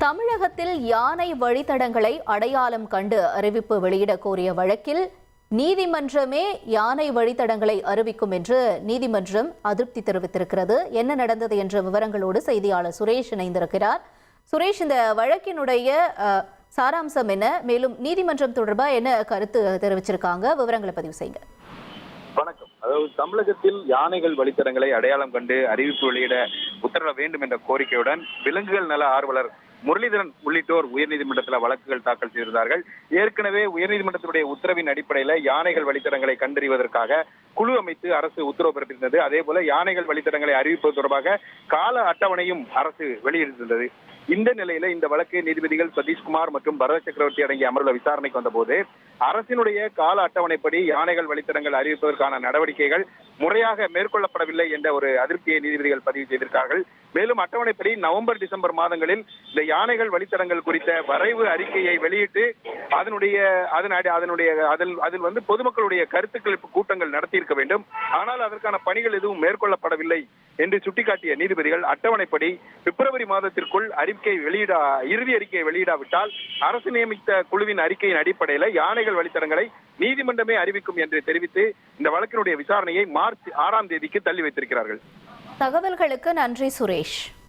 தமிழகத்தில் யானை வழித்தடங்களை அடையாளம் கண்டு அறிவிப்பு வெளியிட கோரிய வழக்கில் நீதிமன்றமே யானை வழித்தடங்களை அறிவிக்கும் என்று நீதிமன்றம் அதிருப்தி தெரிவித்திருக்கிறது. என்ன நடந்தது என்ற விவரங்களோடு செய்தியாளர் சுரேஷ் இணைந்திருக்கிறார். சுரேஷ், இந்த வழக்கினுடைய சாராம்சம் என்ன, மேலும் நீதிமன்றம் தொடர்பாக என்ன கருத்து தெரிவிச்சிருக்காங்க, விவரங்களை பதிவு செய்யுங்க. வணக்கம். அதாவது தமிழகத்தில் யானைகள் வழித்தடங்களை அடையாளம் கண்டு அறிவிப்பு வெளியிட உத்தரவிட வேண்டும் என்ற கோரிக்கையுடன் விலங்குகள் நல ஆர்வலர் முரளிதரன் உள்ளிட்டோர் உயர்நீதிமன்றத்தில் வழக்குகள் தாக்கல் செய்திருந்தார்கள். ஏற்கனவே உயர்நீதிமன்றத்தினுடைய உத்தரவின் அடிப்படையில் யானைகள் வழித்தடங்களை கண்டறிவதற்காக குழு அமைத்து அரசு உத்தரவு பிறப்பித்திருந்தது. அதே போல யானைகள் வழித்தடங்களை அறிவிப்பது தொடர்பாக கால அட்டவணையும் அரசு வெளியிட்டிருந்தது. இந்த நிலையில இந்த வழக்கு நீதிபதிகள் சதீஷ்குமார் மற்றும் பரத சக்கரவர்த்தி அடங்கிய அமர்வுல விசாரணைக்கு வந்தபோது அரசினுடைய கால அட்டவணைப்படி யானைகள் வழித்தடங்கள் அறிவிப்பதற்கான நடவடிக்கைகள் முறையாக மேற்கொள்ளப்படவில்லை என்ற ஒரு அதிருப்தியை நீதிபதிகள் பதிவு செய்திருக்கிறார்கள். மேலும் அட்டவணைப்படி நவம்பர் டிசம்பர் மாதங்களில் இந்த யானைகள் வழித்தடங்கள் குறித்த வரைவு அறிக்கையை வெளியிட்டு அதில் பொதுமக்களுடைய கருத்துக்கள் கூட்டங்கள் நடத்தியிருக்க வேண்டும். ஆனால் அதற்கான பணிகள் எதுவும் மேற்கொள்ளப்படவில்லை என்று சுட்டிக்காட்டிய நீதிபதிகள் அட்டவணைப்படி பிப்ரவரி மாதத்திற்குள் இறுதி அறிக்கையை வெளியிடாவிட்டால் அரசு நியமித்த குழுவின் அறிக்கையின் அடிப்படையில் யானைகள் வழித்தடங்களை நீதிமன்றமே அறிவிக்கும் என்று தெரிவித்து இந்த வழக்கினுடைய விசாரணையை மார்ச் 6ஆம் தேதிக்கு தள்ளி வைத்திருக்கிறார்கள். தகவல்களுக்கு நன்றி சுரேஷ்.